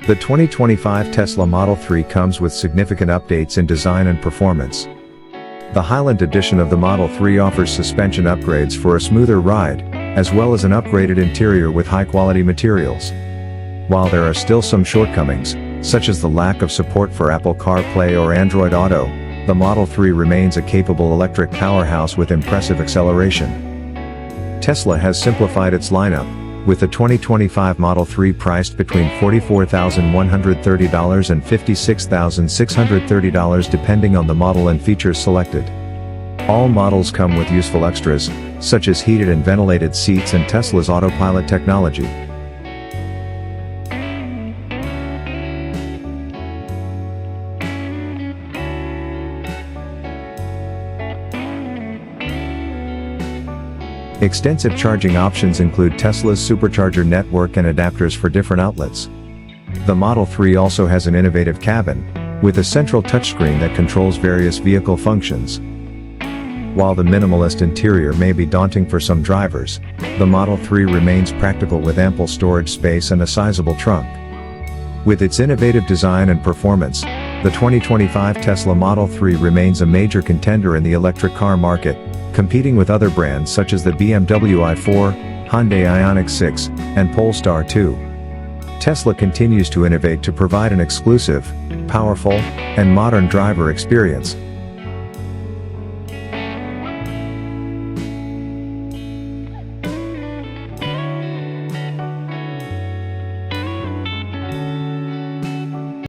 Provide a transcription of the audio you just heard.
The 2025 Tesla Model 3 comes with significant updates in design and performance. The Highland edition of the Model 3 offers suspension upgrades for a smoother ride, as well as an upgraded interior with high-quality materials. While there are still some shortcomings, such as the lack of support for Apple CarPlay or Android Auto, the Model 3 remains a capable electric powerhouse with impressive acceleration. Tesla has simplified its lineup, with the 2025 Model 3 priced between $44,130 and $56,630 depending on the model and features selected. All models come with useful extras, such as heated and ventilated seats and Tesla's autopilot technology. Extensive charging options include Tesla's supercharger network and adapters for different outlets. The Model 3 also has an innovative cabin, with a central touchscreen that controls various vehicle functions. While the minimalist interior may be daunting for some drivers, the Model 3 remains practical with ample storage space and a sizable trunk. With its innovative design and performance, the 2025 Tesla Model 3 remains a major contender in the electric car market, competing with other brands such as the BMW i4, Hyundai Ioniq 6, and Polestar 2. Tesla continues to innovate to provide an exclusive, powerful, and modern driver experience.